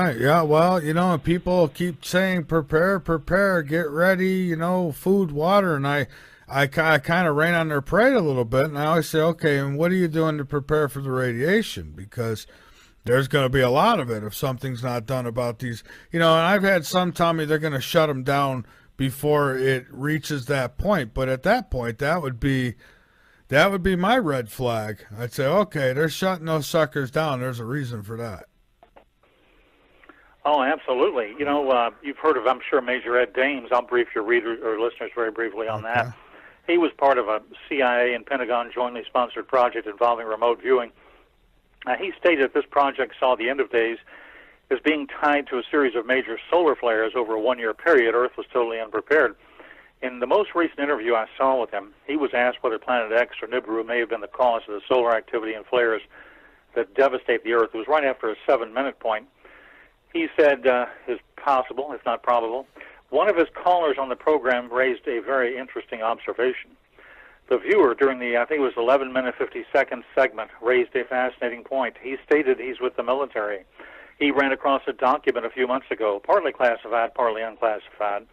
Right. Yeah. Well, people keep saying prepare, prepare, get ready. Food, water, and I kind of rain on their parade a little bit, and I always say, okay, and what are you doing to prepare for the radiation? Because there's going to be a lot of it if something's not done about these. And I've had some tell me they're going to shut them down before it reaches that point. But at that point, that would be my red flag. I'd say, okay, they're shutting those suckers down. There's a reason for that. Oh, absolutely. You've heard of, I'm sure, Major Ed Dames. I'll brief your readers or listeners very briefly on Okay. that. He was part of a CIA and Pentagon jointly sponsored project involving remote viewing. He stated this project saw the end of days as being tied to a series of major solar flares over a one-year period. Earth was totally unprepared. In the most recent interview I saw with him, he was asked whether Planet X or Nibiru may have been the cause of the solar activity and flares that devastate the Earth. It was right after a 7-minute point. He said it's possible, if not probable. One of his callers on the program raised a very interesting observation. The viewer, during the, I think it was 11-minute, 50-second segment, raised a fascinating point. He stated he's with the military. He ran across a document a few months ago, partly classified, partly unclassified,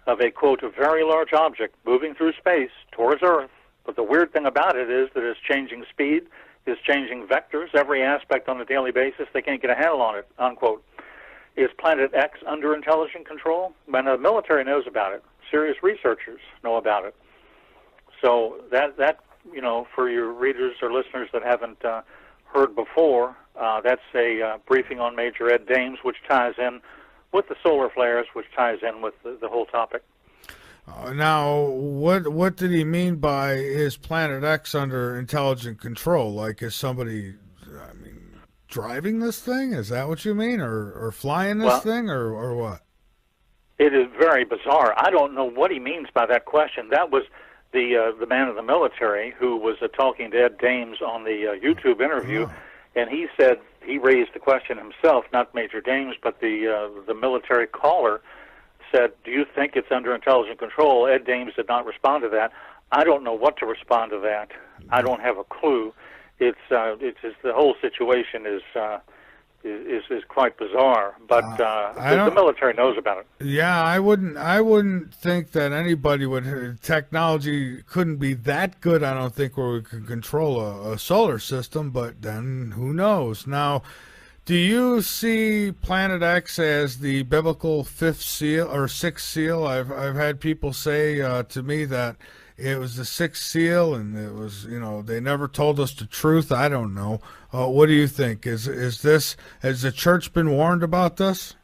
of a, quote, a very large object moving through space towards Earth. But the weird thing about it is that it's changing speed, it's changing vectors, every aspect on a daily basis. They can't get a handle on it, unquote. Is Planet X under intelligent control? And the military knows about it. Serious researchers know about it. So that for your readers or listeners that haven't heard before, that's a briefing on Major Ed Dames, which ties in with the solar flares, which ties in with the whole topic. Now, what did he mean by is Planet X under intelligent control? Like, is somebody, driving this thing? Is that what you mean? Or flying this thing? Or what? It is very bizarre. I don't know what he means by that question. That was the man of the military who was talking to Ed Dames on the YouTube interview, and he said he raised the question himself, not Major Dames, but the military caller said, "Do you think it's under intelligent control?" Ed Dames did not respond to that. I don't know what to respond to that. I don't have a clue. It's just, the whole situation is quite bizarre, but the military knows about it. Yeah, I wouldn't think that anybody would. Technology couldn't be that good, I don't think, where we could control a solar system. But then who knows? Now, do you see Planet X as the biblical fifth seal or sixth seal? I've had people say to me that it was the sixth seal, and it was, they never told us the truth. I don't know. What do you think? Has the church been warned about this?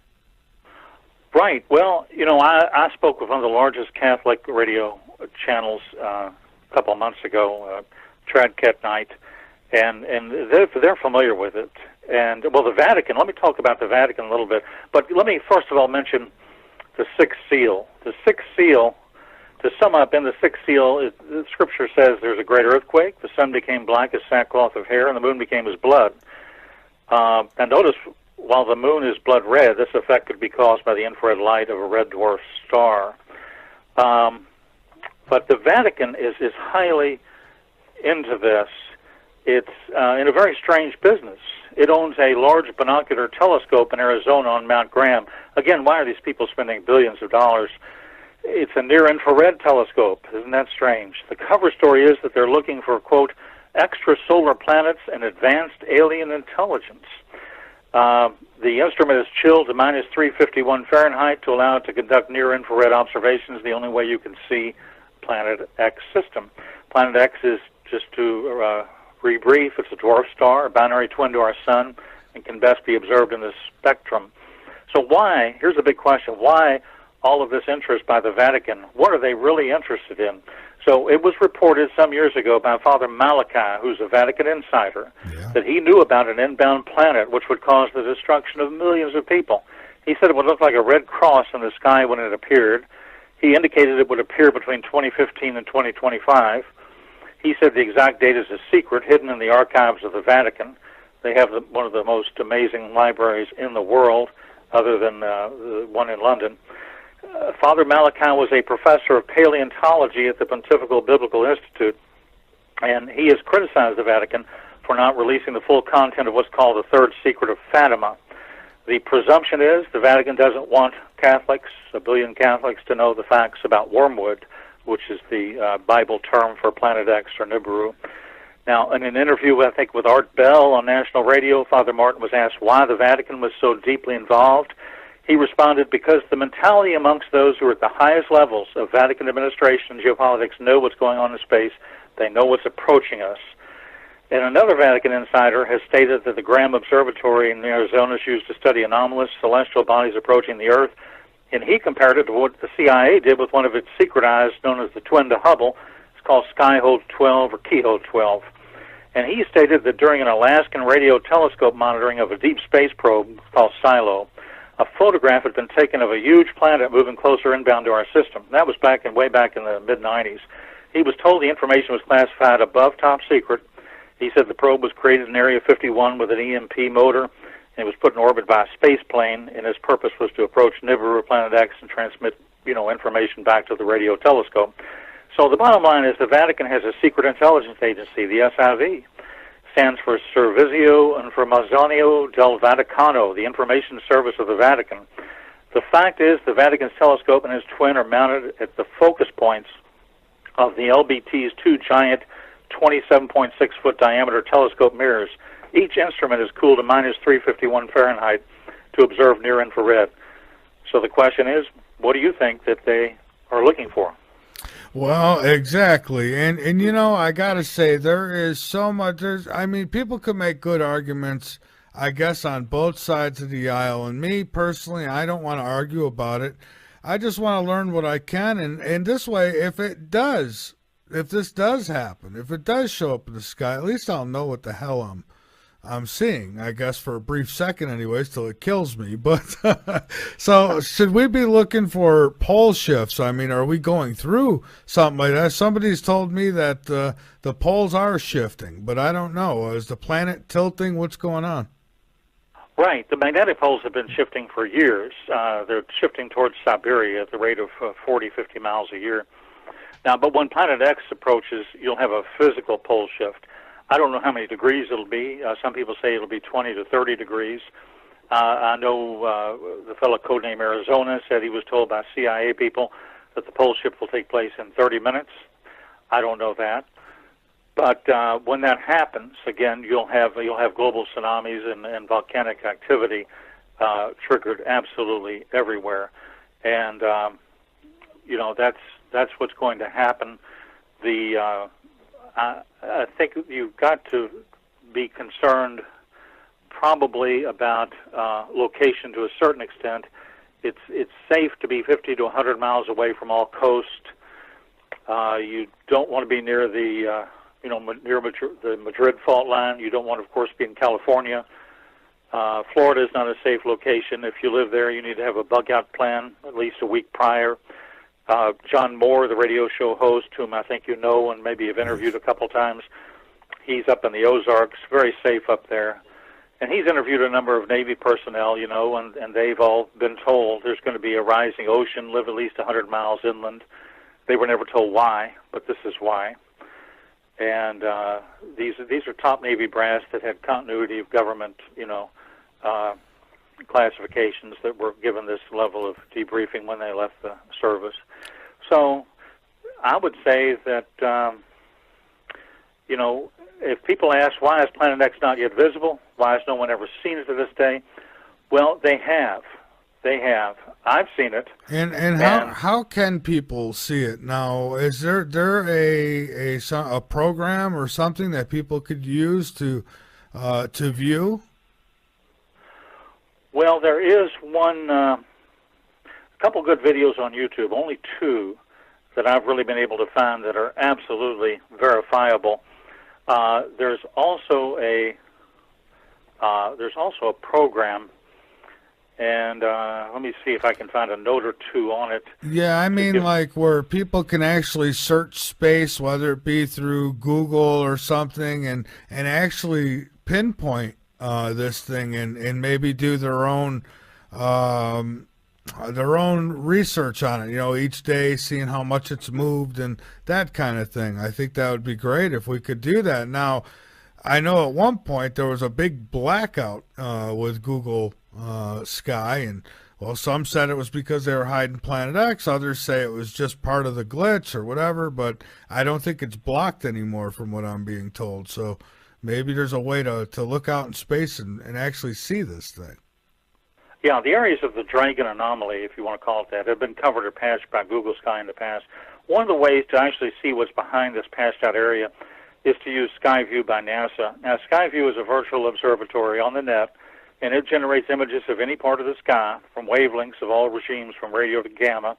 Right. Well, I spoke with one of the largest Catholic radio channels a couple of months ago, Tradcat Night, and they're familiar with it. And, well, the Vatican, let me talk about the Vatican a little bit. But let me first of all mention the sixth seal. The sixth seal, to sum up, in the sixth seal, the Scripture says there's a great earthquake, the sun became black as sackcloth of hair, and the moon became as blood. And notice, while the moon is blood red, this effect could be caused by the infrared light of a red dwarf star. But the Vatican is highly into this. It's in a very strange business. It owns a large binocular telescope in Arizona on Mount Graham. Again, why are these people spending billions of dollars? It's a near-infrared telescope. Isn't that strange? The cover story is that they're looking for, quote, extrasolar planets and advanced alien intelligence. The instrument is chilled to minus 351 Fahrenheit to allow it to conduct near-infrared observations, the only way you can see Planet X system. Planet X is, just to rebrief, it's a dwarf star, a binary twin to our sun, and can best be observed in the spectrum. So why, here's a big question, why all of this interest by the Vatican? What are they really interested in? So it was reported some years ago by Father Malachi, who's a Vatican insider, that he knew about an inbound planet which would cause the destruction of millions of people. He said it would look like a red cross in the sky when it appeared. He indicated it would appear between 2015 and 2025. He said the exact date is a secret hidden in the archives of the Vatican. They have one of the most amazing libraries in the world, other than the one in London. Father Malachi was a professor of paleontology at the Pontifical Biblical Institute, and he has criticized the Vatican for not releasing the full content of what's called the Third Secret of Fatima. The presumption is the Vatican doesn't want Catholics, a billion Catholics, to know the facts about wormwood, which is the Bible term for Planet X or Nibiru. Now, in an interview, I think, with Art Bell on national radio, Father Martin was asked why the Vatican was so deeply involved. He responded, because the mentality amongst those who are at the highest levels of Vatican administration and geopolitics know what's going on in space. They know what's approaching us. And another Vatican insider has stated that the Graham Observatory in Arizona is used to study anomalous celestial bodies approaching the Earth, and he compared it to what the CIA did with one of its secret eyes known as the twin to Hubble. It's called Skyhole 12 or Keyhole 12. And he stated that during an Alaskan radio telescope monitoring of a deep space probe called Silo, a photograph had been taken of a huge planet moving closer inbound to our system. That was way back in the mid-90s. He was told the information was classified above top secret. He said the probe was created in Area 51 with an EMP motor, and it was put in orbit by a space plane, and its purpose was to approach Nibiru, Planet X, and transmit, information back to the radio telescope. So the bottom line is the Vatican has a secret intelligence agency, the SIV. Stands for Servizio Informazionale del Vaticano, the information service of the Vatican. The fact is the Vatican's telescope and its twin are mounted at the focus points of the LBT's two giant 27.6-foot diameter telescope mirrors. Each instrument is cooled to minus 351 Fahrenheit to observe near infrared. So the question is, what do you think that they are looking for? Well, exactly. And I got to say, there is so much. People could make good arguments, I guess, on both sides of the aisle. And me, personally, I don't want to argue about it. I just want to learn what I can. And this way, if this does happen, if it does show up in the sky, at least I'll know what the hell I'm seeing, I guess, for a brief second anyways, till it kills me. But so should we be looking for pole shifts? Are we going through something like that? Somebody's told me that the poles are shifting, but I don't know. Is the planet tilting? What's going on? Right. The magnetic poles have been shifting for years. They're shifting towards Siberia at the rate of 40, 50 miles a year. Now, but when Planet X approaches, you'll have a physical pole shift. I don't know how many degrees it'll be. Some people say it'll be 20 to 30 degrees. I know the fellow codenamed Arizona said he was told by CIA people that the pole shift will take place in 30 minutes. I don't know that. But when that happens, again, you'll have global tsunamis and volcanic activity triggered absolutely everywhere. And, that's what's going to happen. I think you've got to be concerned probably about location to a certain extent. It's safe to be 50 to 100 miles away from all coast. You don't want to be near the Madrid fault line. You don't want to, of course, be in California. Florida is not a safe location. If you live there, you need to have a bug-out plan at least a week prior. John Moore, the radio show host, whom I think you know and maybe have interviewed a couple times, he's up in the Ozarks, very safe up there. And he's interviewed a number of Navy personnel, and they've all been told there's going to be a rising ocean, live at least 100 miles inland. They were never told why, but this is why. And these are top Navy brass that had continuity of government, classifications that were given this level of debriefing when they left the service. So I would say that, if people ask why is Planet X not yet visible, why has no one ever seen it to this day, well, they have. They have. I've seen it. And how can people see it now? Is there a program or something that people could use to view? Well, there is a couple good videos on YouTube, only two that I've really been able to find that are absolutely verifiable. There's also a program, and let me see if I can find a note or two on it. Yeah, like where people can actually search space, whether it be through Google or something, and actually pinpoint this thing and maybe do their own research on it, each day, seeing how much it's moved and that kind of thing. I think that would be great if we could do that. Now, I know at one point there was a big blackout with Google sky. And well, some said it was because they were hiding Planet X. Others say it was just part of the glitch or whatever. But I don't think it's blocked anymore, from what I'm being told. So maybe there's a way to look out in space and actually see this thing. Yeah, the areas of the Dragon anomaly, if you want to call it that, have been covered or patched by Google Sky in the past. One of the ways to actually see what's behind this patched out area is to use Skyview by NASA. Now, Skyview is a virtual observatory on the net, and it generates images of any part of the sky from wavelengths of all regimes from radio to gamma,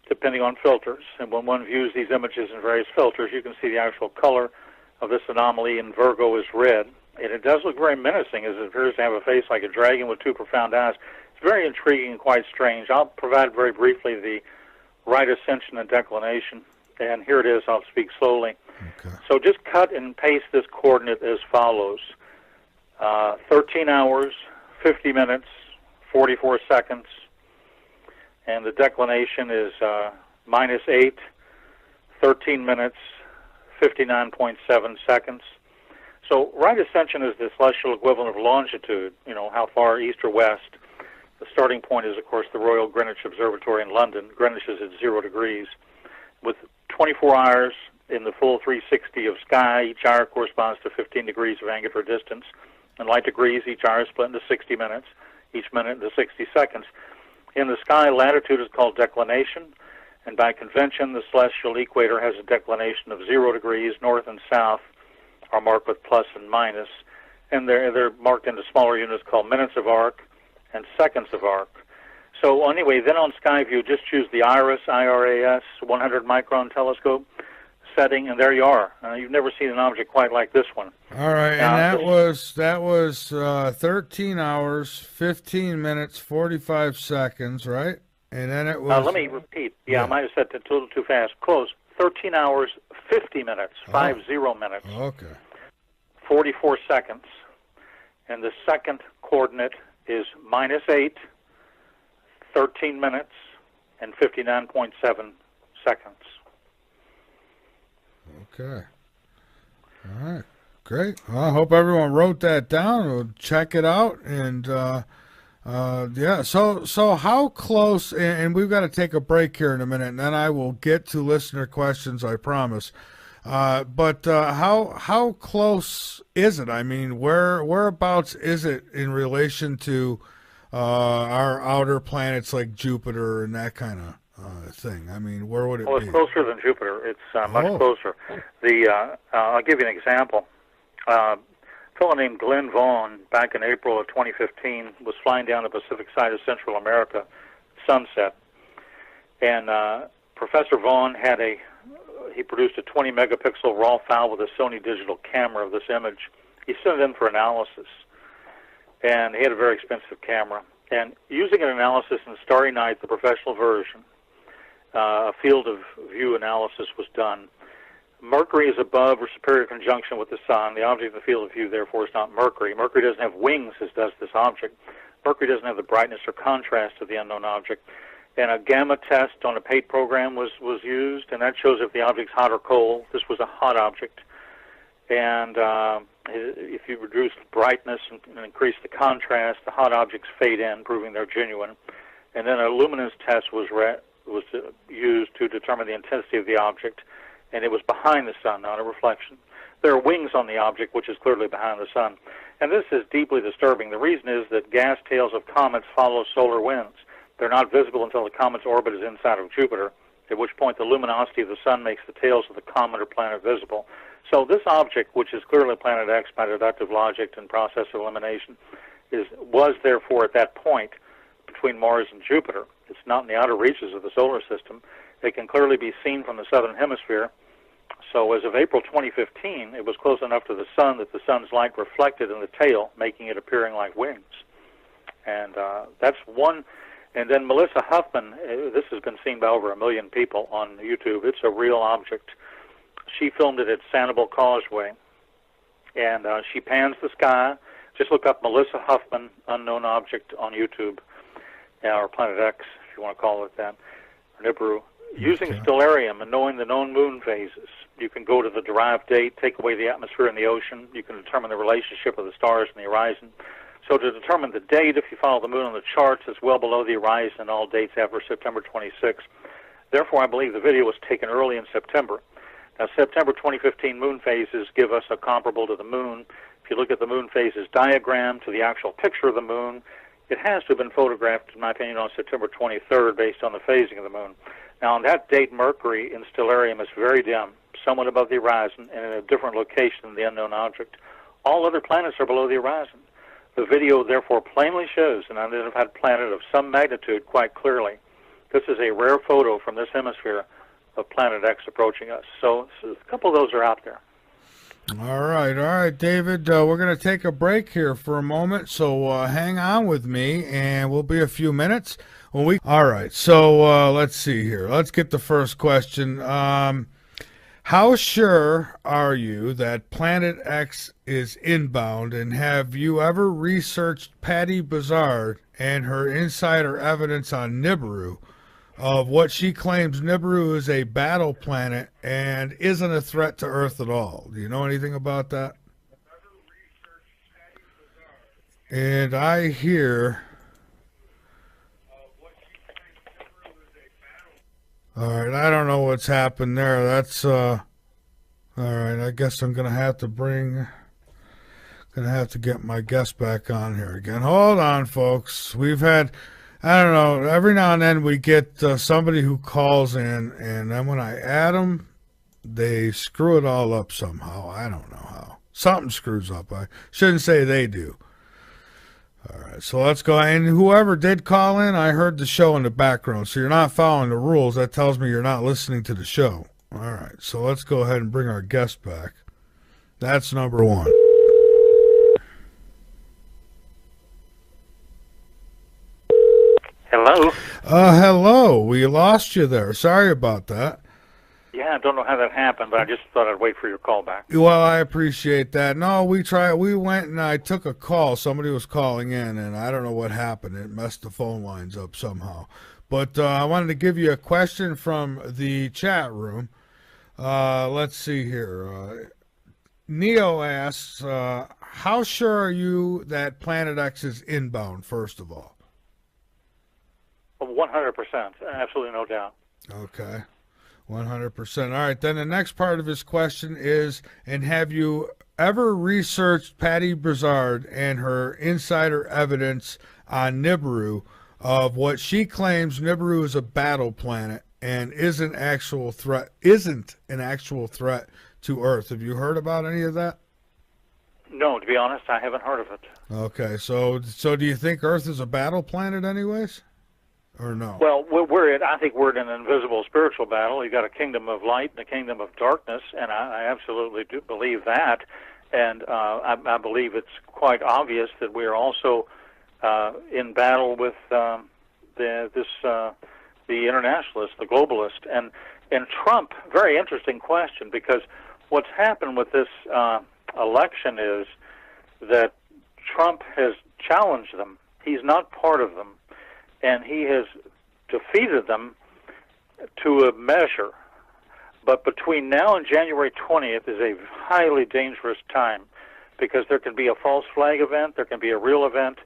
depending on filters. And when one views these images in various filters, you can see the actual color of this anomaly in Virgo is red. And it does look very menacing, as it appears to have a face like a dragon with two profound eyes. It's very intriguing and quite strange. I'll provide very briefly the right ascension and declination, and here it is. I'll speak slowly. Okay. So just cut and paste this coordinate as follows. 13 hours, 50 minutes, 44 seconds, and the declination is -8, 13 minutes, 59.7 seconds. So right ascension is the celestial equivalent of longitude, you know, how far east or west. The starting point is, of course, the Royal Greenwich Observatory in London. Greenwich is at 0 degrees. With 24 hours in the full 360 of sky, each hour corresponds to 15 degrees of angular distance. In light degrees, each hour is split into 60 minutes, each minute into 60 seconds. In the sky, latitude is called declination, and by convention, the celestial equator has a declination of 0 degrees. North and south are marked with plus and minus, and they're marked into smaller units called minutes of arc and seconds of arc. So anyway, then on Skyview, just choose the IRAS, IRAS 100 micron telescope setting, and there you are. You've never seen an object quite like this one. All right, Now, and that was 13 hours, 15 minutes, 45 seconds, right? And then it was. Let me repeat. Yeah, I might have said it a little too fast. Close. 13 hours, 50 minutes, 50 minutes, Okay. 44 seconds, and the second coordinate is -8, 13 minutes, and 59.7 seconds. Okay. All right. Great. Well, I hope everyone wrote that down. We'll check it out. And yeah. So how close? And we've got to take a break here in a minute, and then I will get to listener questions. I promise. But how close is it? I mean, whereabouts is it in relation to our outer planets like Jupiter and that kind of thing? I mean, where would it be? Well, it's closer than Jupiter. It's much closer. I'll give you an example. A fellow named Glenn Vaughn, back in April of 2015, was flying down the Pacific side of Central America, sunset, and Professor Vaughn he produced a 20 megapixel raw file with a Sony digital camera of this image. He sent it in for analysis, and he had a very expensive camera. And using an analysis in Starry Night, the professional version, a field of view analysis was done. Mercury is above or superior conjunction with the sun. The object of the field of view, therefore, is not Mercury. Mercury doesn't have wings, as does this object. Mercury doesn't have the brightness or contrast of the unknown object. And a gamma test on a PATE program was used, and that shows if the object's hot or cold. This was a hot object. And if you reduce the brightness and increase the contrast, the hot objects fade in, proving they're genuine. And then a luminance test was used to determine the intensity of the object, and it was behind the sun, not a reflection. There are wings on the object, which is clearly behind the sun. And this is deeply disturbing. The reason is that gas tails of comets follow solar winds. They're not visible until the comet's orbit is inside of Jupiter, at which point the luminosity of the sun makes the tails of the comet or planet visible. So this object, which is clearly Planet X by deductive logic and process of elimination, was therefore at that point between Mars and Jupiter. It's not in the outer reaches of the solar system. It can clearly be seen from the southern hemisphere. So as of April 2015, it was close enough to the sun that the sun's light reflected in the tail, making it appearing like wings. And that's one. And then Melissa Huffman, this has been seen by over 1 million people on YouTube. It's a real object. She filmed it at Sanibel Causeway, and she pans the sky. Just look up Melissa Huffman, unknown object, on YouTube, or Planet X, if you want to call it that, or Nibiru. Using stellarium and knowing the known moon phases, you can go to the derived date, take away the atmosphere and the ocean. You can determine the relationship of the stars and the horizon. So to determine the date, if you follow the moon on the charts, it's well below the horizon in all dates after September 26. Therefore, I believe the video was taken early in September. Now, September 2015 moon phases give us a comparable to the moon. If you look at the moon phases diagram to the actual picture of the moon, it has to have been photographed, in my opinion, on September 23rd based on the phasing of the moon. Now, on that date, Mercury in stellarium is very dim, somewhat above the horizon, and in a different location than the unknown object. All other planets are below the horizon. The video, therefore, plainly shows an unidentified planet of some magnitude quite clearly. This is a rare photo from this hemisphere of Planet X approaching us. So a couple of those are out there. All right, David. We're going to take a break here for a moment, so hang on with me, and we'll be a few minutes. All right, so let's see here. Let's get the first question. How sure are you that Planet X is inbound, and have you ever researched Patty Bazard and her insider evidence on Nibiru of what she claims Nibiru is a battle planet and isn't a threat to Earth at all? Do you know anything about that? And I hear... All right, I don't know what's happened there. That's all right. I guess I'm gonna have to get my guest back on here again. Hold on, folks. We've had, I don't know, every now and then we get somebody who calls in, and then when I add them, they screw it all up somehow. I don't know how. Something screws up. I shouldn't say they do. All right, so let's go. And whoever did call in, I heard the show in the background. So you're not following the rules. That tells me you're not listening to the show. All right, so let's go ahead and bring our guest back. That's number one. Hello? Hello. We lost you there. Sorry about that. Yeah, I don't know how that happened, but I just thought I'd wait for your call back. Well, I appreciate that. No, we went and I took a call. Somebody was calling in, and I don't know what happened. It messed the phone lines up somehow. But I wanted to give you a question from the chat room. Let's see here. Neo asks, how sure are you that Planet X is inbound, first of all? 100%. Absolutely no doubt. Okay. 100%. All right, then the next part of his question is, and have you ever researched Patty Bazard and her insider evidence on Nibiru of what she claims Nibiru is a battle planet and isn't an actual threat to Earth? Have you heard about any of that? No, to be honest, I haven't heard of it. Okay, so do you think Earth is a battle planet anyways? Or no? Well, I think we're in an invisible spiritual battle. You've got a kingdom of light and a kingdom of darkness, and I absolutely do believe that. And I believe it's quite obvious that we are also in battle with the internationalists, the globalists, and Trump. Very interesting question, because what's happened with this election is that Trump has challenged them. He's not part of them. And he has defeated them to a measure. But between now and January 20th is a highly dangerous time, because there can be a false flag event, there can be a real event,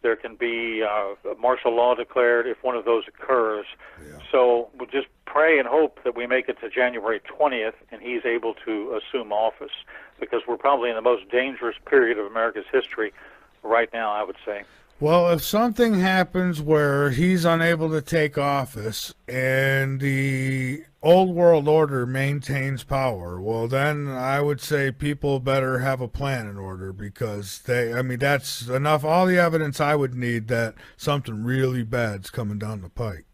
there can be a martial law declared if one of those occurs. Yeah. So we'll just pray and hope that we make it to January 20th and he's able to assume office, because we're probably in the most dangerous period of America's history right now, I would say. Well, if something happens where he's unable to take office and the old world order maintains power, well, then I would say people better have a plan in order, because that's enough. All the evidence I would need that something really bad's coming down the pike.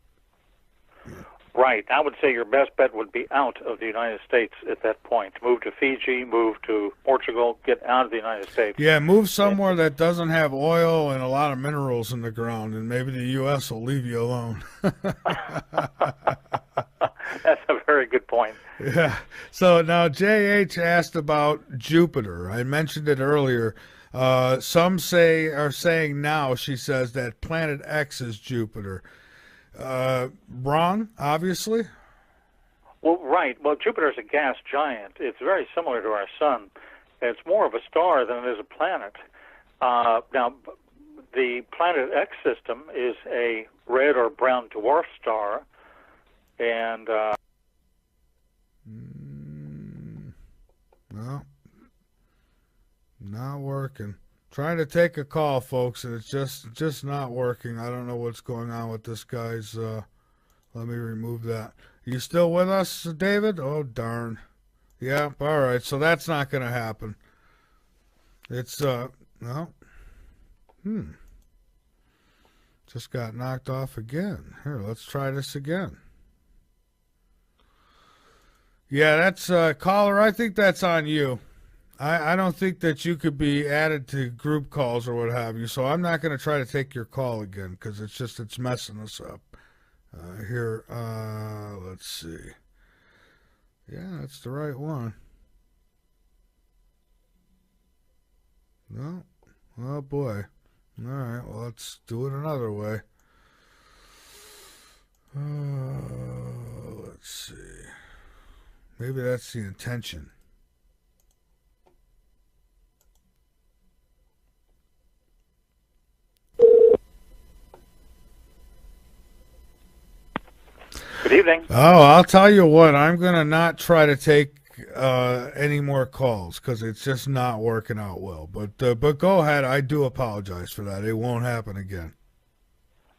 Right. I would say your best bet would be out of the United States at that point. Move to Fiji, move to Portugal, get out of the United States. Yeah, move somewhere that doesn't have oil and a lot of minerals in the ground, and maybe the U.S. will leave you alone. That's a very good point. Yeah. So now J.H. asked about Jupiter. I mentioned it earlier. Some are saying now, she says, that Planet X is Jupiter. Wrong, obviously. Well, right. Well, Jupiter is a gas giant. It's very similar to our sun. It's more of a star than it is a planet. Now, the Planet X system is a red or brown dwarf star, and no, not working. Trying to take a call, folks, and it's just not working. I don't know what's going on with this guy's. Let me remove that. You still with us, David? Oh, darn. Yeah, all right. So that's not going to happen. It's no. Just got knocked off again. Here, let's try this again. Yeah, that's caller. I think that's on you. I don't think that you could be added to group calls or what have you. So I'm not going to try to take your call again because it's messing us up. Here, let's see. Yeah, that's the right one. No. Oh boy. All right. Well, let's do it another way. Let's see. Maybe that's the intention. good evening. Oh, I'll tell you what. I'm going to not try to take any more calls because it's just not working out well. But go ahead. I do apologize for that. It won't happen again.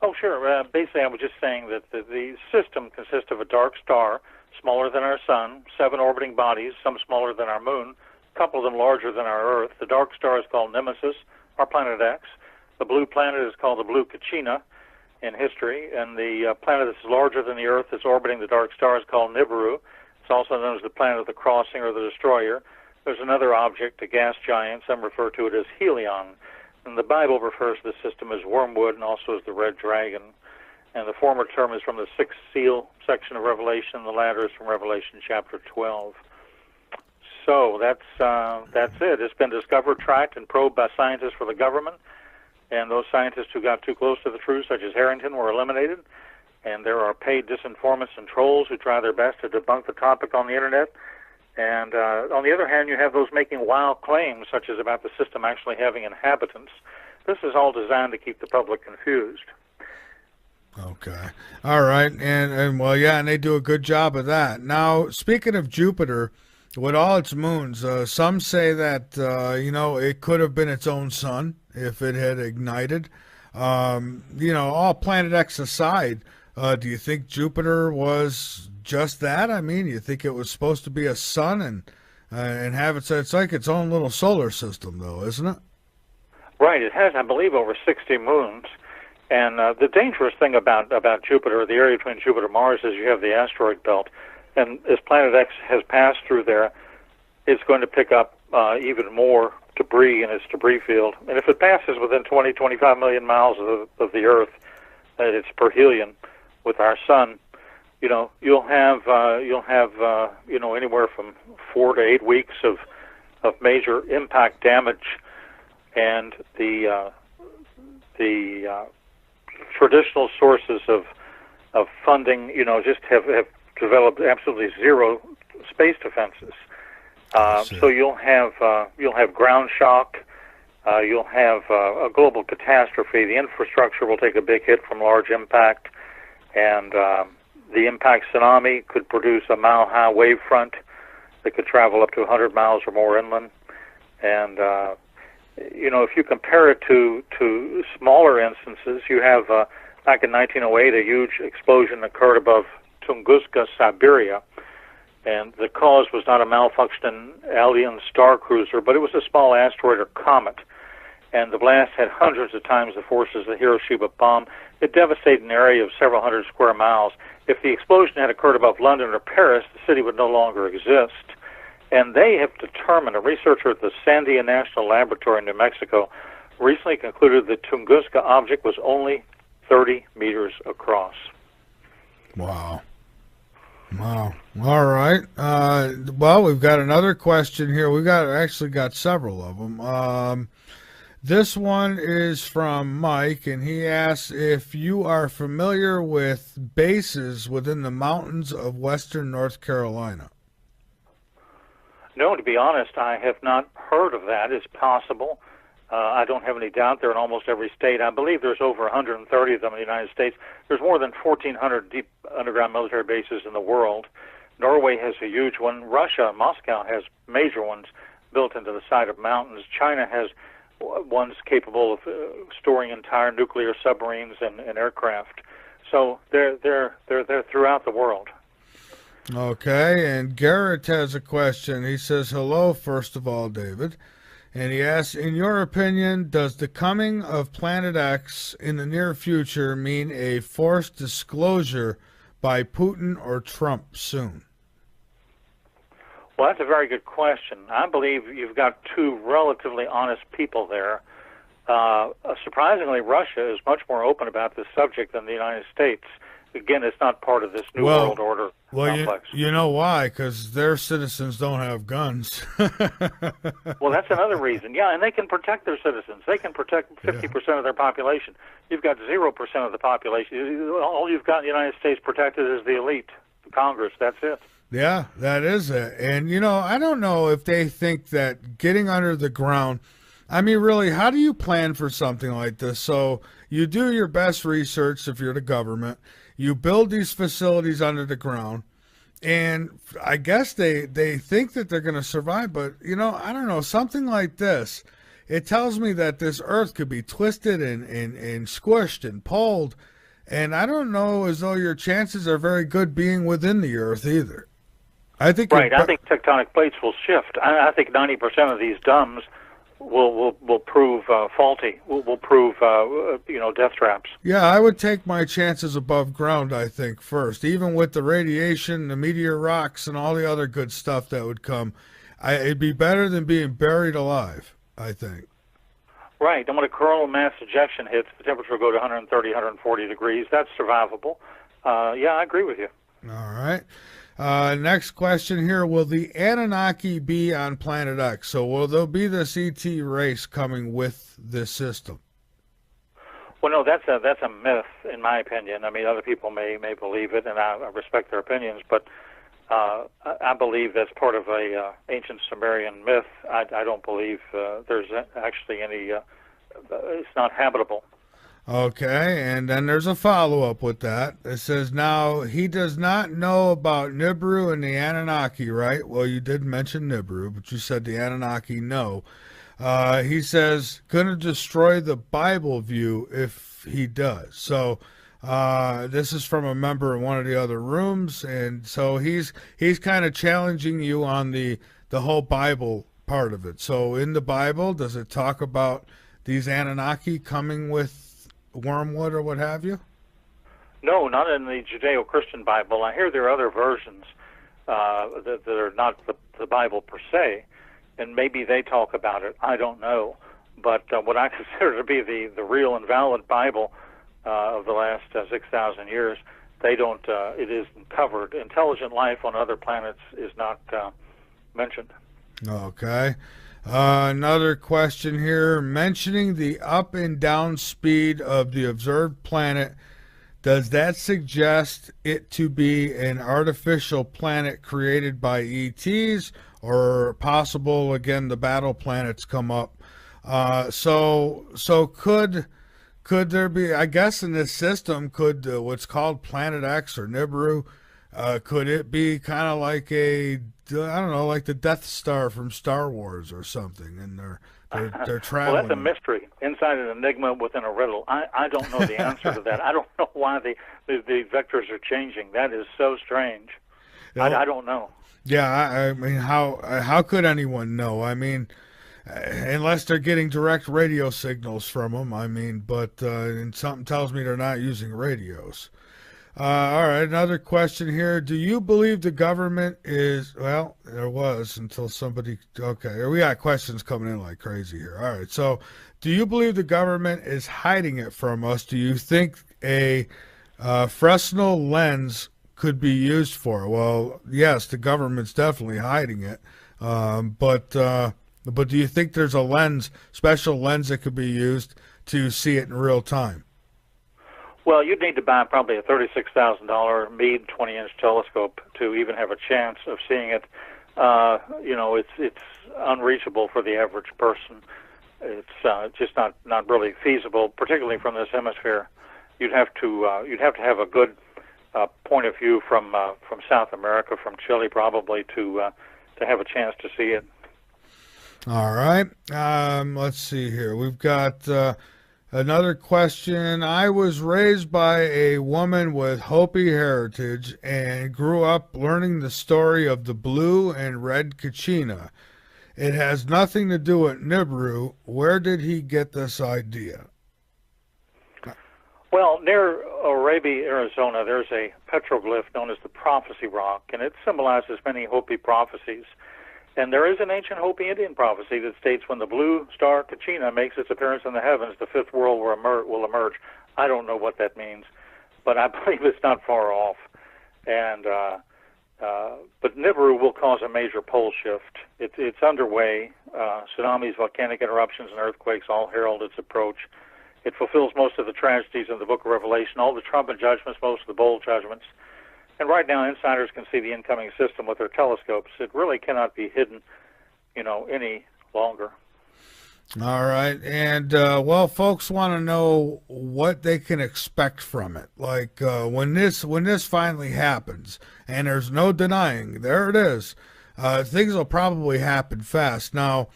Oh, sure. Basically, I was just saying that the system consists of a dark star, smaller than our sun, 7 orbiting bodies, some smaller than our moon, a couple of them larger than our Earth. The dark star is called Nemesis, our planet X. The blue planet is called the blue Kachina in history, and the planet that's larger than the Earth that's orbiting the dark star is called Nibiru. It's also known as the planet of the crossing or the destroyer. There's another object, a gas giant. Some refer to it as Helion. And the Bible refers to the system as wormwood and also as the red dragon. And the former term is from the sixth seal section of Revelation, and the latter is from Revelation chapter 12. So that's it. It's been discovered, tracked, and probed by scientists for the government. And those scientists who got too close to the truth, such as Harrington, were eliminated. And there are paid disinformants and trolls who try their best to debunk the topic on the Internet. And on the other hand, you have those making wild claims, such as about the system actually having inhabitants. This is all designed to keep the public confused. Okay. All right. And well, yeah, and they do a good job of that. Now, speaking of Jupiter, with all its moons, some say that, it could have been its own sun if it had ignited. All Planet X aside, do you think Jupiter was just that? I mean, you think it was supposed to be a sun and have it's like its own little solar system, though, isn't it? Right. It has, I believe, over 60 moons. And the dangerous thing about Jupiter, the area between Jupiter and Mars, is you have the asteroid belt. And as Planet X has passed through there, it's going to pick up even more debris in its debris field. And if it passes within 20, 25 million miles of the Earth at its perihelion with our sun, you'll have anywhere from 4 to 8 weeks of major impact damage, and the traditional sources of funding, just have developed absolutely zero space defenses. So you'll have ground shock. You'll have a global catastrophe. The infrastructure will take a big hit from large impact, and the impact tsunami could produce a mile-high wave front that could travel up to 100 miles or more inland. And if you compare it to smaller instances, you have back in 1908 a huge explosion occurred above Tunguska, Siberia. And the cause was not a malfunctioning alien star cruiser, but it was a small asteroid or comet. And the blast had hundreds of times the forces of the Hiroshima bomb. It devastated an area of several hundred square miles. If the explosion had occurred above London or Paris, the city would no longer exist. And they have determined, a researcher at the Sandia National Laboratory in New Mexico recently concluded the Tunguska object was only 30 meters across. Wow. Wow. All right. Well, we've got another question here. We've actually got several of them. This one is from Mike, and he asks if you are familiar with bases within the mountains of western North Carolina. No, to be honest, I have not heard of that. It's possible. I don't have any doubt they're in almost every state. I believe there's over 130 of them in the United States. There's more than 1,400 deep underground military bases in the world. Norway has a huge one. Russia, Moscow, has major ones built into the side of mountains. China has ones capable of storing entire nuclear submarines and aircraft. So they're throughout the world. Okay, and Garrett has a question. He says, hello, first of all, David. And he asks, in your opinion, does the coming of Planet X in the near future mean a forced disclosure by Putin or Trump soon? Well, that's a very good question. I believe you've got two relatively honest people there. Surprisingly, Russia is much more open about this subject than the United States. Again, it's not part of this New World Order complex. You know why? Because their citizens don't have guns. Well, that's another reason. Yeah, and they can protect their citizens. They can protect 50% of their population. You've got 0% of the population. All you've got in the United States protected is the elite, the Congress. That's it. Yeah, that is it. And, you know, I don't know if they think that getting under the ground, I mean, really, how do you plan for something like this? So you do your best research if you're the government. You build these facilities under the ground, and I guess they think that they're going to survive. But, you know, I don't know, something like this, it tells me that this earth could be twisted and squished and pulled. And I don't know as though your chances are very good being within the earth either. I think right. I think tectonic plates will shift. I think 90% of these dumbs will prove faulty. Will prove death traps. Yeah, I would take my chances above ground, I think, first. Even with the radiation, the meteor rocks, and all the other good stuff that would come, it'd be better than being buried alive, I think. Right. And when a coronal mass ejection hits, the temperature will go to 130, 140 degrees. That's survivable. Yeah, I agree with you. All right. Next question here. Will the Anunnaki be on Planet X? So will there be this ET race coming with this system? Well, no, that's a myth, in my opinion. I mean, other people may believe it, and I respect their opinions, but I believe that's part of a ancient Sumerian myth. I don't believe there's actually any. It's not habitable. Okay, and then there's a follow-up with that. It says, now, he does not know about Nibiru and the Anunnaki, right? Well, you did mention Nibiru, but you said the Anunnaki, no. He says, going to destroy the Bible view if he does. So this is from a member in one of the other rooms, and so he's kind of challenging you on the whole Bible part of it. So in the Bible, does it talk about these Anunnaki coming with wormwood or what have you? No, not in the Judeo-Christian Bible. I hear there are other versions that are not the Bible per se, and maybe they talk about it. I don't know. But what I consider to be the real and valid Bible of the last 6,000 years, they don't. It isn't covered. Intelligent life on other planets is not mentioned. Okay. Another question here. Mentioning the up and down speed of the observed planet, does that suggest it to be an artificial planet created by ETs, or possible, again, the battle planets come up? So could there be, I guess in this system, could what's called Planet X or Nibiru, could it be kind of like I don't know, like the Death Star from Star Wars or something, and they're traveling. Well, that's a mystery, inside an enigma within a riddle. I don't know the answer to that. I don't know why the vectors are changing. That is so strange. I don't know. Yeah, I mean, how could anyone know? I mean, unless they're getting direct radio signals from them. I mean, but and something tells me they're not using radios. All right, another question here. Do you believe the government is, well, there was until somebody, okay, we got questions coming in like crazy here. All right, so do you believe the government is hiding it from us? Do you think a Fresnel lens could be used for it? Well, yes, the government's definitely hiding it. But do you think there's a lens, special lens that could be used to see it in real time? Well, you'd need to buy probably a $36,000 Meade 20-inch telescope to even have a chance of seeing it. It's unreachable for the average person. it's just not really feasible, particularly from this hemisphere. You'd have to have a good point of view from South America, from Chile probably, to have a chance to see it. All right. Let's see here. We've got another question. I was raised by a woman with Hopi heritage and grew up learning the story of the blue and red Kachina. It has nothing to do with Nibiru. Where did he get this idea? Well, near Arabi, Arizona, there's a petroglyph known as the Prophecy Rock, and it symbolizes many Hopi prophecies. And there is an ancient Hopi Indian prophecy that states when the blue star Kachina makes its appearance in the heavens, the fifth world will emerge. I don't know what that means, but I believe it's not far off. And but Nibiru will cause a major pole shift. It's underway. Tsunamis, volcanic eruptions, and earthquakes all herald its approach. It fulfills most of the tragedies of the Book of Revelation, all the trumpet judgments, most of the bowl judgments. And right now, insiders can see the incoming system with their telescopes. It really cannot be hidden, any longer. All right. And, well, folks want to know what they can expect from it. Like when this finally happens, and there's no denying, there it is, things will probably happen fast. Now,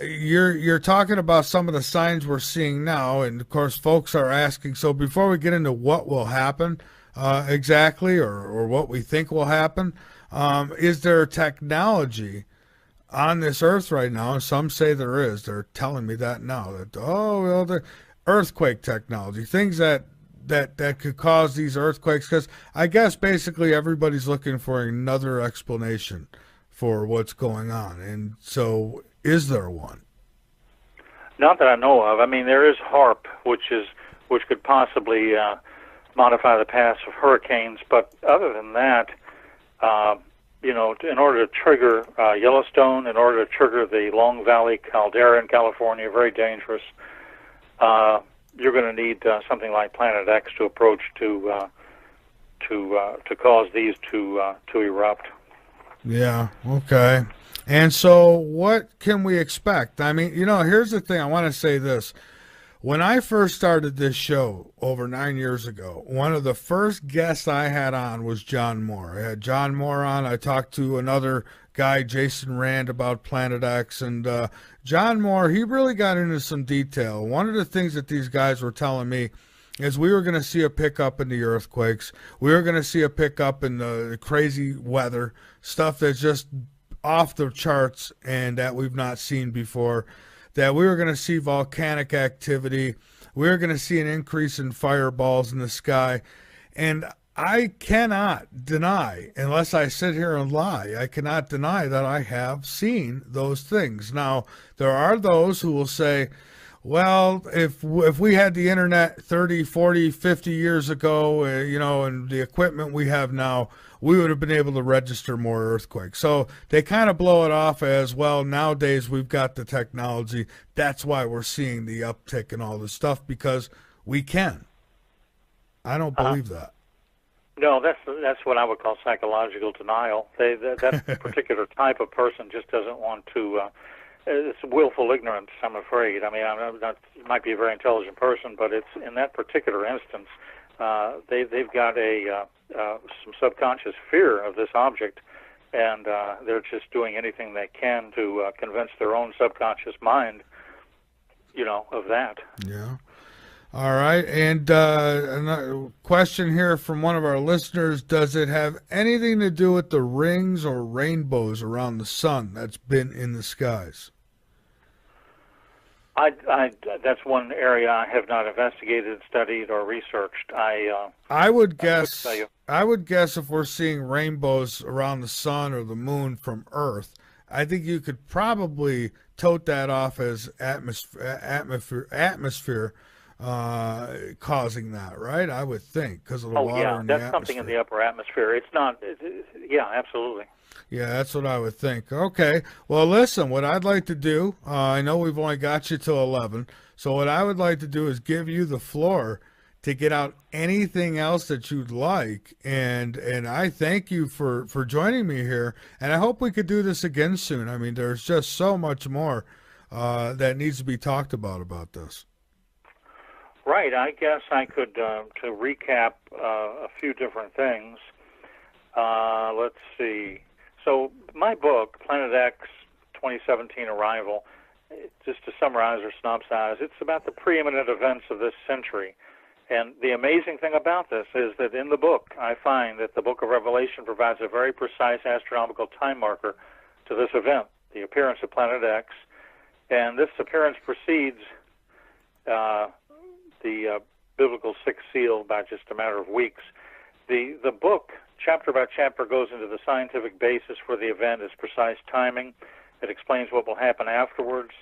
you're talking about some of the signs we're seeing now, and of course, folks are asking. So before we get into what will happen exactly, or what we think will happen, is there technology on this Earth right now? And some say there is. They're telling me that now. That the earthquake technology, things that could cause these earthquakes. Because I guess basically everybody's looking for another explanation for what's going on, and so. Is there one? Not that I know of. I mean, there is HARP, which could possibly modify the paths of hurricanes. But other than that, in order to trigger Yellowstone, in order to trigger the Long Valley caldera in California, very dangerous, you're going to need something like Planet X to approach to cause these to erupt. Yeah. Okay. And so what can we expect? I mean, here's the thing. I want to say this. When I first started this show over 9 years ago, one of the first guests I had on was John Moore. I had John Moore on. I talked to another guy, Jason Rand, about Planet X. And John Moore, he really got into some detail. One of the things that these guys were telling me is we were going to see a pickup in the earthquakes. We were going to see a pickup in the crazy weather, stuff that's just off the charts and that we've not seen before, that we were going to see volcanic activity. We were going to see an increase in fireballs in the sky. And I cannot deny, unless I sit here and lie, I cannot deny that I have seen those things. Now, there are those who will say, well, if we had the internet 30, 40, 50 years ago, and the equipment we have now, we would have been able to register more earthquakes. So they kind of blow it off as, well, nowadays we've got the technology. That's why we're seeing the uptick and all this stuff, because we can. I don't believe that. No, that's what I would call psychological denial. That particular type of person just doesn't want to. It's willful ignorance, I'm afraid. I mean, it might be a very intelligent person, but it's in that particular instance, they've got some subconscious fear of this object, and they're just doing anything they can to convince their own subconscious mind, of that. Yeah. All right. And another question here from one of our listeners: does it have anything to do with the rings or rainbows around the sun that's been in the skies? That's one area I have not investigated, studied, or researched. I would guess if we're seeing rainbows around the sun or the moon from Earth, I think you could probably tote that off as atmosphere causing that, right? I would think, because of the water in the atmosphere. That's something in the upper atmosphere. It's not. Yeah, absolutely. Yeah, that's what I would think. Okay. Well, listen, what I'd like to do, I know we've only got you till 11, so what I would like to do is give you the floor to get out anything else that you'd like. And I thank you for joining me here, and I hope we could do this again soon. I mean, there's just so much more that needs to be talked about this? Right. I guess I could to recap a few different things. Let's see. So my book, Planet X 2017 Arrival, just to summarize or synopsize, it's about the preeminent events of this century. And the amazing thing about this is that in the book, I find that the book of Revelation provides a very precise astronomical time marker to this event, the appearance of Planet X. And this appearance precedes the biblical sixth seal by just a matter of weeks. The book, chapter by chapter, goes into the scientific basis for the event, its precise timing. It explains what will happen afterwards,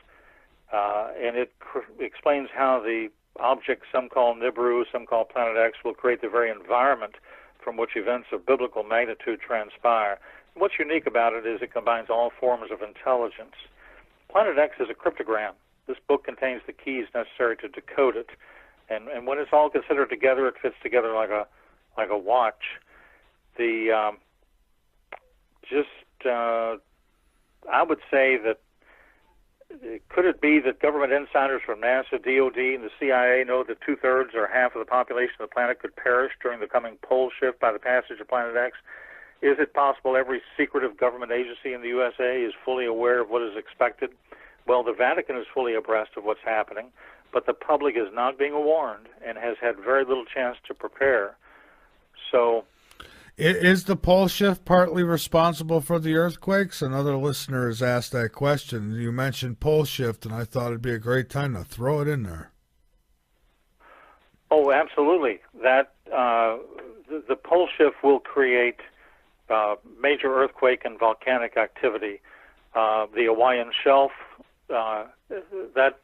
and it explains how the object some call Nibiru, some call Planet X, will create the very environment from which events of biblical magnitude transpire. And what's unique about it is it combines all forms of intelligence. Planet X is a cryptogram. This book contains the keys necessary to decode it, and when it's all considered together, it fits together like a watch. I would say that could it be that government insiders from NASA, DOD, and the CIA know that 2/3 or half of the population of the planet could perish during the coming pole shift by the passage of Planet X? Is it possible every secretive government agency in the USA is fully aware of what is expected? Well, the Vatican is fully abreast of what's happening, but the public is not being warned and has had very little chance to prepare. So, is the pole shift partly responsible for the earthquakes? Another listener has asked that question. You mentioned pole shift, and I thought it'd be a great time to throw it in there. Oh, absolutely. That the pole shift will create major earthquake and volcanic activity. The Hawaiian Shelf, that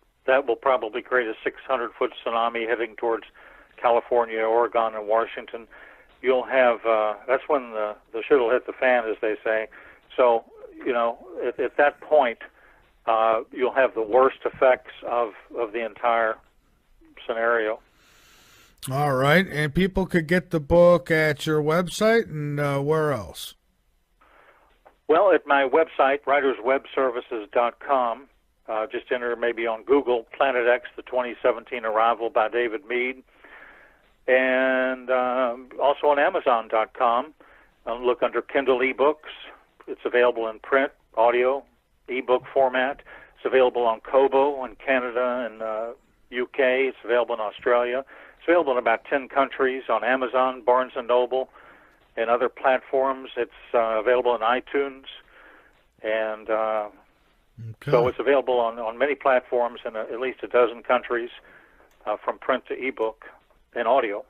will probably create a 600-foot tsunami heading towards California, Oregon, and Washington. You'll have that's when the shit will hit the fan, as they say. So, at that point, you'll have the worst effects of the entire scenario. All right, and people could get the book at your website, and where else? Well, at my website, writerswebservices.com. Just enter maybe on Google Planet X, the 2017 Arrival by David Mead. And also on Amazon.com. Look under Kindle eBooks. It's available in print, audio, ebook format. It's available on Kobo in Canada and UK. It's available in Australia. It's available in about 10 countries on Amazon, Barnes & Noble, and other platforms. It's available in iTunes. And so it's available on many platforms in at least a dozen countries, from print to ebook and audio.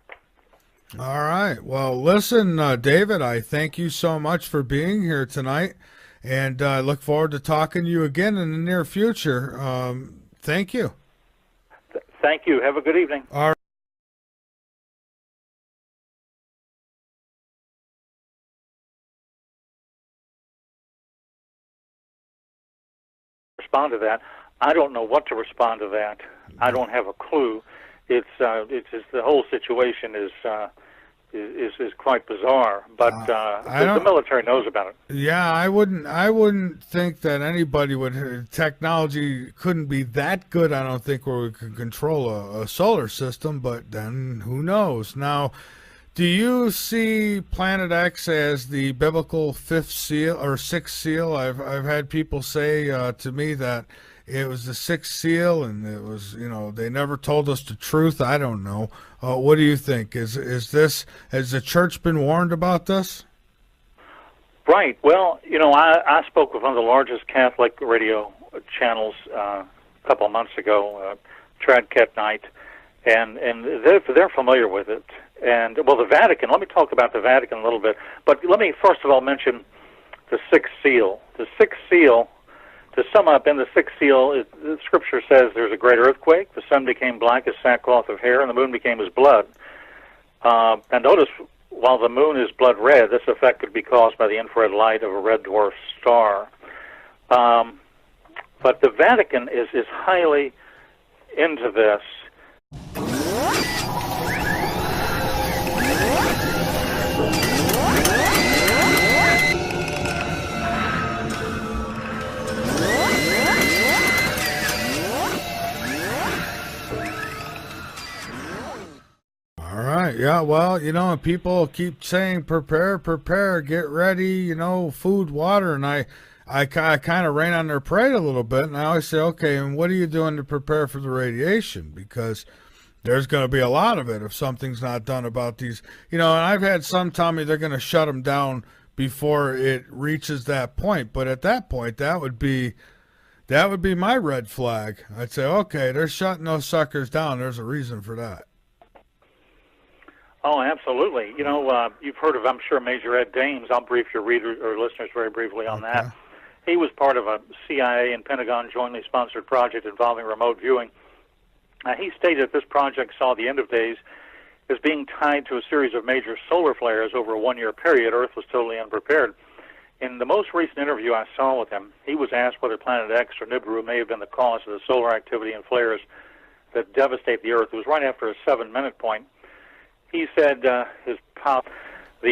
All right. Well, listen, David, I thank you so much for being here tonight, and I look forward to talking to you again in the near future. Thank you. Thank you. Have a good evening. All right. Respond to that. I don't know what to respond to that. I don't have a clue. It's just the whole situation is quite bizarre, but the military knows about it. Yeah, I wouldn't think that anybody would. Technology couldn't be that good, I don't think, where we could control a solar system. But then who knows? Now, do you see Planet X as the biblical fifth seal or sixth seal? I've had people say to me that it was the sixth seal, and it was, they never told us the truth. I don't know. What do you think? Has the church been warned about this? Right. Well, I spoke with one of the largest Catholic radio channels a couple of months ago, Tradcat Night, and they're familiar with it. And, well, the Vatican, let me talk about the Vatican a little bit, but let me first of all mention the sixth seal. The sixth seal, to sum up, in the sixth seal, the Scripture says there's a great earthquake, the sun became black as sackcloth of hair, and the moon became as blood. And notice, while the moon is blood red, this effect could be caused by the infrared light of a red dwarf star. But the Vatican is highly into this. Right. Yeah. Well, and people keep saying, prepare, prepare, get ready, food, water. And I kind of rain on their parade a little bit. And I always say, okay, and what are you doing to prepare for the radiation? Because there's going to be a lot of it if something's not done about these. And I've had some tell me they're going to shut them down before it reaches that point. But at that point, that would be my red flag. I'd say, okay, they're shutting those suckers down. There's a reason for that. Oh, absolutely. You've heard of, I'm sure, Major Ed Dames. I'll brief your readers or listeners very briefly on that. He was part of a CIA and Pentagon jointly sponsored project involving remote viewing. He stated this project saw the end of days as being tied to a series of major solar flares over a one-year period. Earth was totally unprepared. In the most recent interview I saw with him, he was asked whether Planet X or Nibiru may have been the cause of the solar activity and flares that devastate the Earth. It was right after a 7-minute point. He said the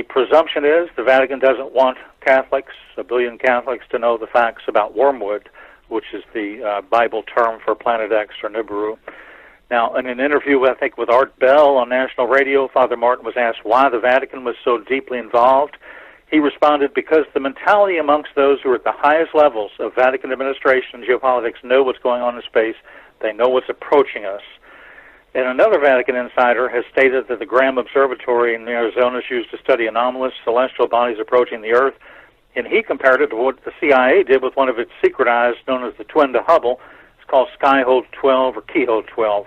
presumption is the Vatican doesn't want Catholics, a billion Catholics, to know the facts about wormwood, which is the Bible term for Planet X or Nibiru. Now, in an interview, I think, with Art Bell on national radio, Father Martin was asked why the Vatican was so deeply involved. He responded, because the mentality amongst those who are at the highest levels of Vatican administration and geopolitics know what's going on in space. They know what's approaching us. And another Vatican insider has stated that the Graham Observatory in Arizona is used to study anomalous celestial bodies approaching the Earth, and he compared it to what the CIA did with one of its secret eyes known as the twin to Hubble. It's called Skyhole 12 or Keyhole 12.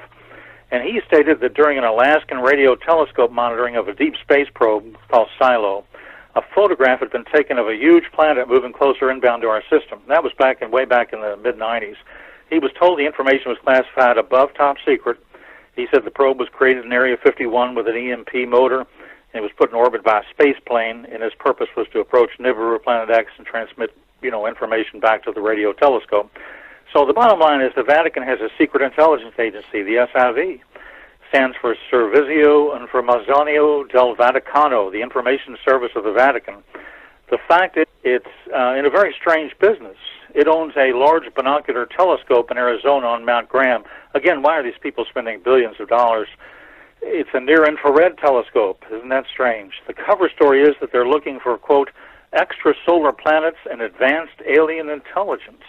And he stated that during an Alaskan radio telescope monitoring of a deep space probe called Silo, a photograph had been taken of a huge planet moving closer inbound to our system. That was way back in the mid-'90s. He was told the information was classified above top secret. He said the probe was created in Area 51 with an EMP motor, and it was put in orbit by a space plane, and its purpose was to approach Nibiru, Planet X, and transmit, information back to the radio telescope. So the bottom line is the Vatican has a secret intelligence agency, the SIV. Stands for Servizio Informazionale del Vaticano, the information service of the Vatican. The fact is it's in a very strange business. It owns a large binocular telescope in Arizona on Mount Graham. Again, why are these people spending billions of dollars? It's a near-infrared telescope. Isn't that strange? The cover story is that they're looking for, quote, extrasolar planets and advanced alien intelligence.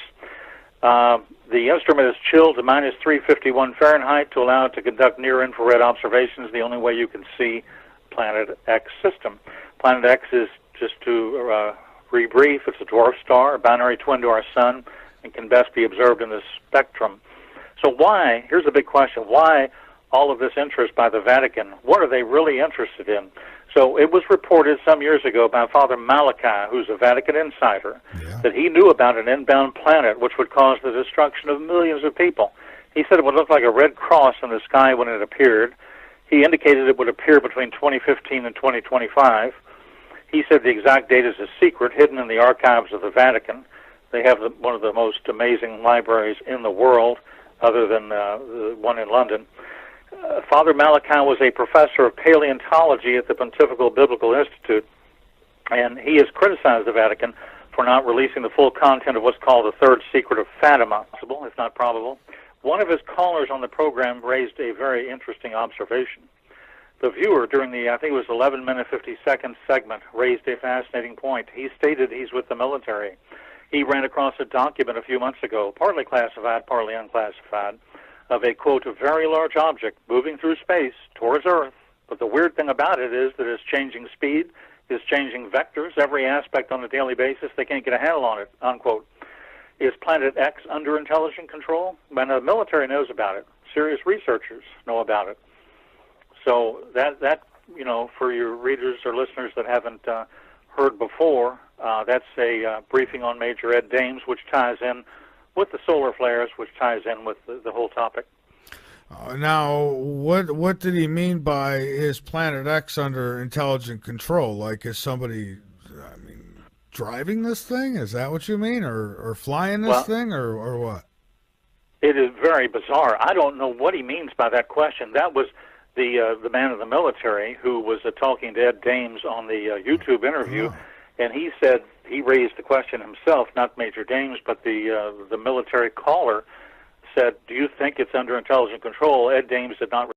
The instrument is chilled to minus 351 Fahrenheit to allow it to conduct near-infrared observations, the only way you can see Planet X system. Planet X is, just to rebrief, it's a dwarf star, a binary twin to our sun, and can best be observed in the spectrum. So why, here's a big question, why all of this interest by the Vatican? What are they really interested in? So it was reported some years ago by Father Malachi, who's a Vatican insider, that he knew about an inbound planet which would cause the destruction of millions of people. He said it would look like a red cross in the sky when it appeared. He indicated it would appear between 2015 and 2025. He said the exact date is a secret, hidden in the archives of the Vatican. They have one of the most amazing libraries in the world, other than the one in London. Father Malachi was a professor of paleontology at the Pontifical Biblical Institute, and he has criticized the Vatican for not releasing the full content of what's called the third secret of Fatima, possible, if not probable. One of his callers on the program raised a very interesting observation. The viewer, during the, I think it was 11-minute, 50-second segment, raised a fascinating point. He stated he's with the military. He ran across a document a few months ago, partly classified, partly unclassified, of a, quote, a very large object moving through space towards Earth. But the weird thing about it is that it's changing speed, it's changing vectors, every aspect on a daily basis. They can't get a handle on it, unquote. Is Planet X under intelligent control? When the military knows about it. Serious researchers know about it. So that for your readers or listeners that haven't heard before, that's a briefing on Major Ed Dames, which ties in with the solar flares, which ties in with the whole topic. Now, what did he mean by is Planet X under intelligent control? Like, is somebody, driving this thing? Is that what you mean? Or flying this thing? Or what? It is very bizarre. I don't know what he means by that question. That was the man of the military who was talking to Ed Dames on the YouTube interview, and he said he raised the question himself, not Major Dames, but the military caller said, "Do you think it's under intelligent control?" Ed Dames did not